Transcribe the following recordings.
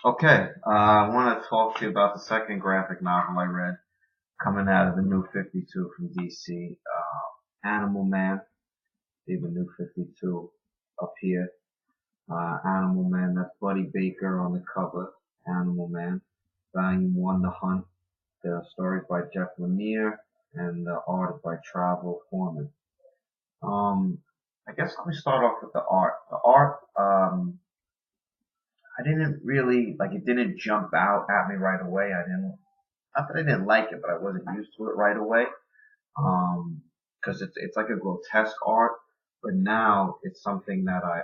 Okay, I want to talk to you about the second graphic novel I read coming out of the New 52 from DC. Animal Man, see the New 52 up here. Animal Man, that's Buddy Baker on the cover. Animal Man, Volume 1, The Hunt. The stories by Jeff Lemire and the art by Travel Foreman. I guess let me start off with the art. The art, I didn't really, like, it didn't jump out at me right away. Not that I didn't like it, but I wasn't used to it right away. Cause it's like a grotesque art, but now it's something that I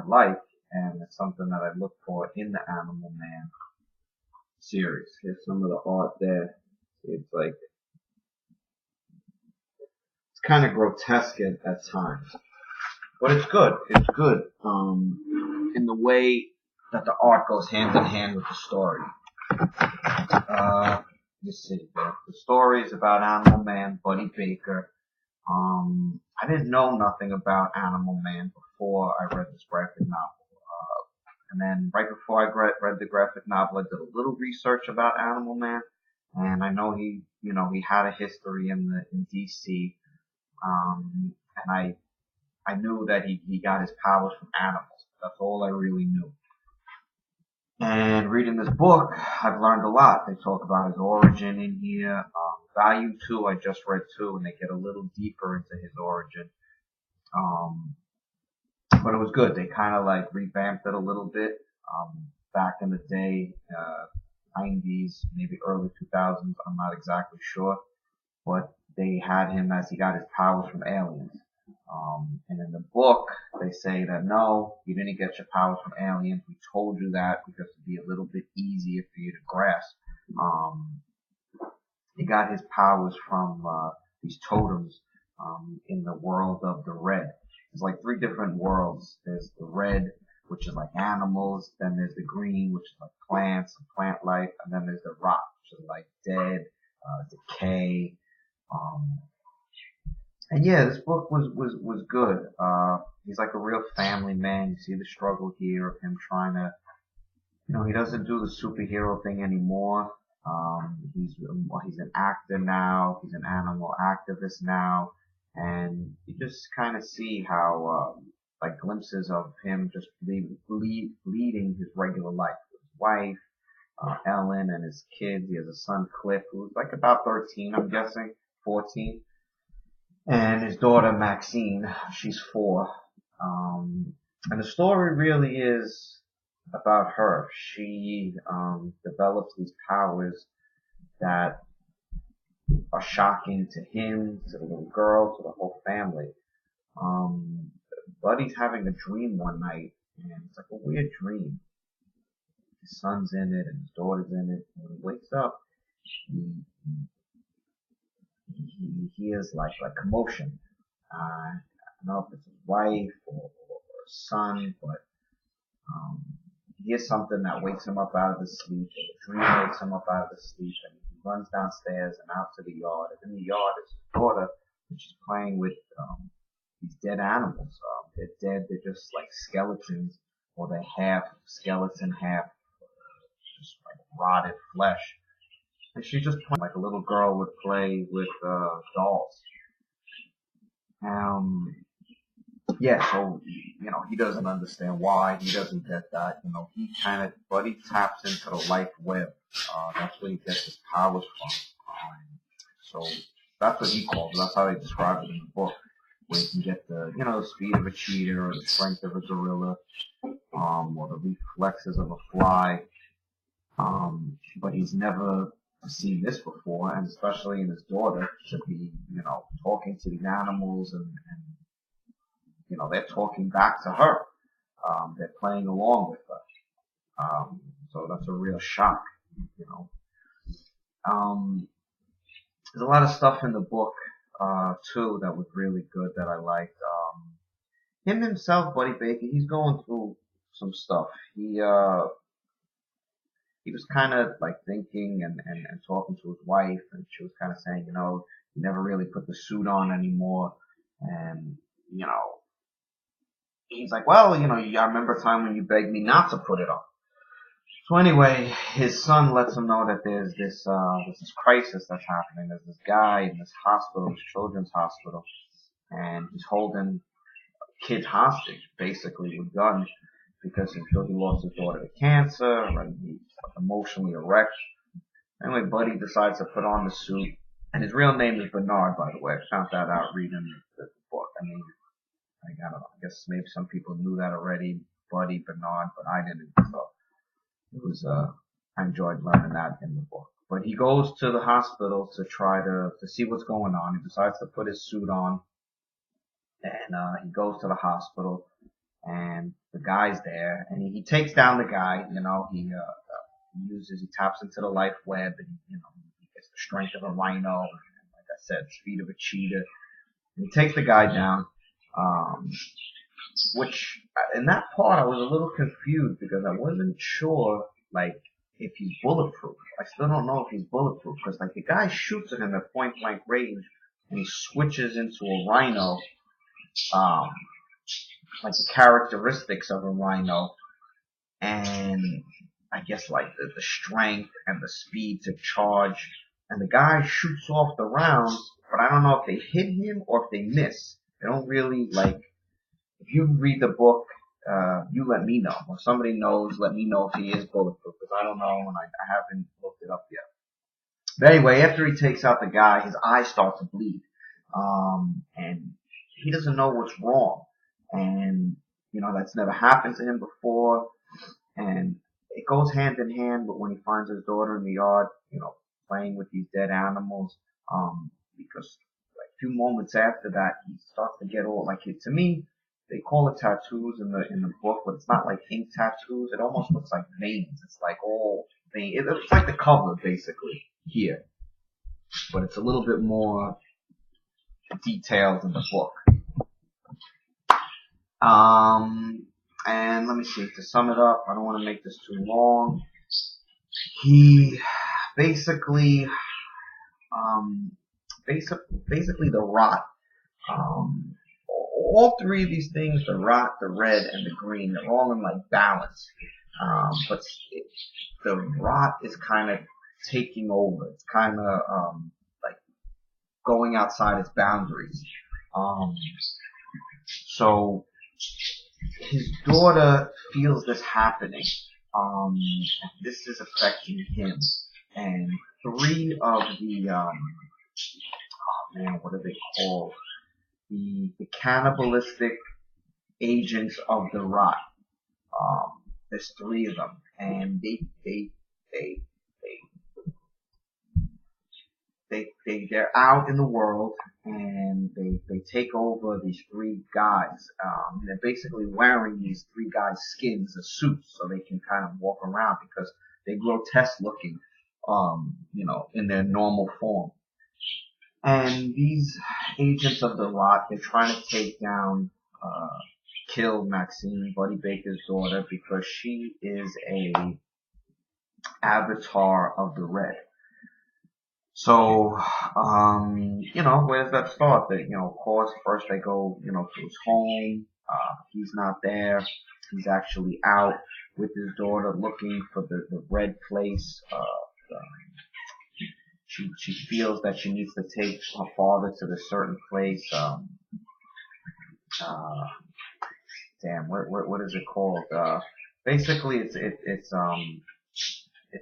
like, and it's something that I look for in the Animal Man series. Here's some of the art there. It's kind of grotesque at times, but it's good. It's good, in the way that the art goes hand in hand with the story. Let's see. The story is about Animal Man, Buddy Baker. I didn't know nothing about Animal Man before I read this graphic novel. And then right before I read the graphic novel, I did a little research about Animal Man, and I know he had a history in DC. And I knew that he got his powers from animals. That's all I really knew. And reading this book, I've learned a lot. They talk about his origin in here. Volume 2, I just read 2, and they get a little deeper into his origin. But it was good. They kind of like revamped it a little bit. Back in the day, 90s, maybe early 2000s, I'm not exactly sure. But they had him as he got his powers from aliens. And in the book, they say that no, you didn't get your powers from aliens. We told you that because it'd be a little bit easier for you to grasp. He got his powers from these totems in the world of the Red. There's like 3 different worlds. There's the Red, which is like animals. Then there's the Green, which is like plants and plant life. And then there's the Rock, which is like dead, decay. And yeah, this book was good. He's like a real family man. You see the struggle here of him trying to, he doesn't do the superhero thing anymore. He's an actor now. He's an animal activist now. And you just kind of see how, like glimpses of him just leading his regular life with his wife, Ellen, and his kids. He has a son, Cliff, who's like about 13, I'm guessing, 14. And his daughter, Maxine, she's 4. And the story really is about her. She develops these powers that are shocking to him, to the little girl, to the whole family. Buddy's having a dream one night, and it's like a weird dream. His son's in it, and his daughter's in it. And when he wakes up, he hears like commotion. I don't know if it's his wife or his son, but he hears something that wakes him up out of his sleep. The dream wakes him up out of his sleep, and he runs downstairs and out to the yard. And in the yard is his daughter, and she's playing with these dead animals. They're dead. They're just like skeletons, or they're half skeleton, half just like rotted flesh. And she's just playing like a little girl would play with dolls. Yeah, so, he doesn't understand why. He doesn't get that. Buddy taps into the life web. That's where he gets his powers from. So that's what he calls it. That's how they describe it in the book. Where he can get the speed of a cheetah or the strength of a gorilla, or the reflexes of a fly. But he's never seen this before, and especially in his daughter, to be, talking to the animals and they're talking back to her. They're playing along with her. So that's a real shock, There's a lot of stuff in the book, too, that was really good that I liked. Him himself, Buddy Baker, he's going through some stuff. He was kind of like thinking and talking to his wife, and she was kind of saying, you never really put the suit on anymore. And, he's like, well, I remember a time when you begged me not to put it on. So anyway, his son lets him know that there's this crisis that's happening. There's this guy in this hospital, this children's hospital, and he's holding kids hostage, basically with guns, because he lost his daughter to cancer, and he's emotionally a wreck. Anyway, Buddy decides to put on the suit, and his real name is Bernard, by the way. I found that out reading the book. I mean, I don't know. I guess maybe some people knew that already, Buddy, Bernard, but I didn't. So it was, I enjoyed learning that in the book. But he goes to the hospital to try to see what's going on. He decides to put his suit on, and he goes to the hospital, and the guy's there, and he takes down the guy. He taps into the life web, and he gets the strength of a rhino, and like I said, speed of a cheetah. And he takes the guy down, which in that part I was a little confused because I wasn't sure, like, if he's bulletproof. I still don't know if he's bulletproof because, like, the guy shoots at him at point blank range, and he switches into a rhino, like the characteristics of a rhino, and I guess like the strength and the speed to charge, and the guy shoots off the rounds, but I don't know if they hit him or if they miss. They don't really, like, if you read the book, you let me know. If somebody knows, let me know if he is bulletproof, because I don't know and I haven't looked it up yet. But anyway, after he takes out the guy, his eyes start to bleed. And he doesn't know what's wrong. And, that's never happened to him before. And it goes hand in hand with when he finds his daughter in the yard, playing with these dead animals. Because like a few moments after that, he starts to get all, like, to me, they call it tattoos in the book, but it's not like ink tattoos. It almost looks like veins. It's like all veins. It's like the cover, basically, here. But it's a little bit more detailed in the book. And let me see, to sum it up, I don't want to make this too long. He basically the rot. All three of these things, the rot, the red, and the green, they're all in like balance. But the rot is kind of taking over. It's kind of like going outside its boundaries. So his daughter feels this happening. This is affecting him. And three of the what are they called? The cannibalistic agents of the rot. There's three of them, and they're out in the world, and they take over these three guys. They're basically wearing these three guys' skins as suits, so they can kind of walk around because they're grotesque looking, in their normal form. And these agents of the rot, they're trying to take down, kill Maxine, Buddy Baker's daughter, because she is a avatar of the red. So, where does that start? Of course, first they go, to his home. He's not there. He's actually out with his daughter looking for the red place. She feels that she needs to take her father to this certain place. What is it called? Basically, it's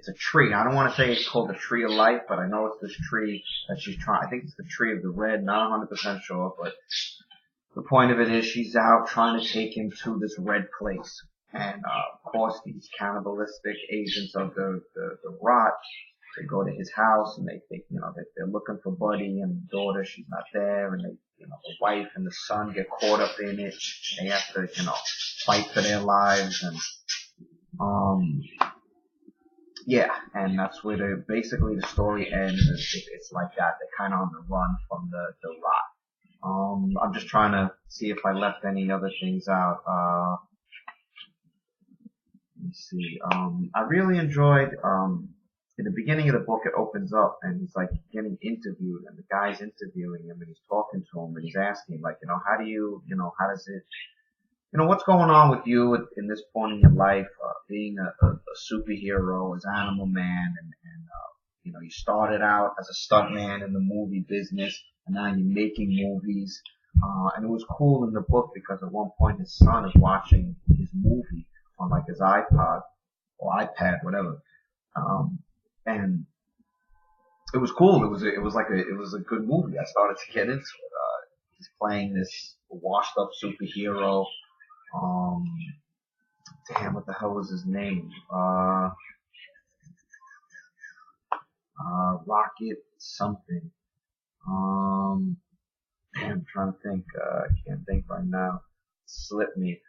a tree. I don't want to say it's called the Tree of Life, but I know it's this tree that she's trying. I think it's the Tree of the Red. Not 100% sure, but the point of it is she's out trying to take him to this red place. And of course, these cannibalistic agents of the rot, they go to his house and they're looking for Buddy and the daughter. She's not there, and the wife and the son get caught up in it. They have to fight for their lives, and and that's where basically the story ends. It's like that. They're kind of on the run from the rot. I'm just trying to see if I left any other things out. Let me see. I really enjoyed, in the beginning of the book, it opens up and he's like getting interviewed, and the guy's interviewing him and he's talking to him and he's asking, like, how do you, how does it what's going on with you in this point in your life, being a superhero as Animal Man, and you started out as a stuntman in the movie business, and now you're making movies. And it was cool in the book because at one point his son is watching his movie on like his iPod or iPad, whatever. And it was cool. It was a good movie. I started to get into it. He's playing this washed up superhero. Um, Damn, what the hell was his name? Rocket something. Damn, I'm trying to think. I can't think right now. Slipped me.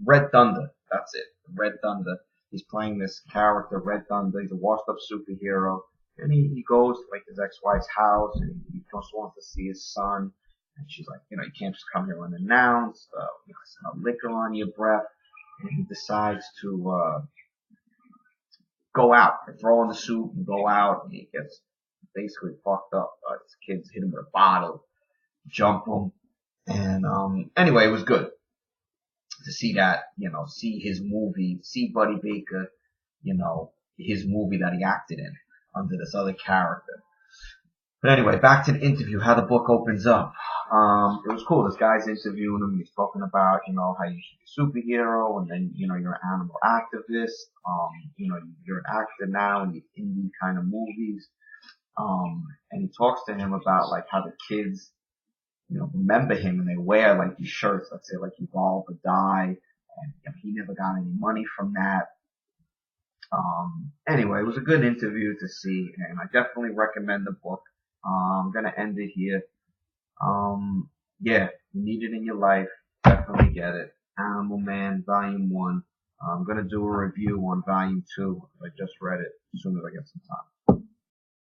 Red Thunder. That's it. Red Thunder. He's playing this character, Red Thunder. He's a washed up superhero. And he goes to like his ex-wife's house and he just wants to see his son. And she's like, you can't just come here unannounced. Smell liquor on your breath. And he decides to, go out and throw on the suit and go out and he gets basically fucked up. His kids hit him with a bottle, jump him. And, anyway, it was good to see that, see his movie, see Buddy Baker, his movie that he acted in under this other character. But anyway, back to the interview, how the book opens up. It was cool. This guy's interviewing him. He's talking about, how you should be a superhero and then, you're an animal activist. You're an actor now in these indie kind of movies. And he talks to him about like how the kids, remember him and they wear like these shirts that say like Evolve or Die. And he never got any money from that. Anyway, it was a good interview to see and I definitely recommend the book. I'm gonna end it here. Yeah, you need it in your life. Definitely get it. Animal Man, Volume 1. I'm gonna do a review on Volume 2. I just read it as soon as I get some time.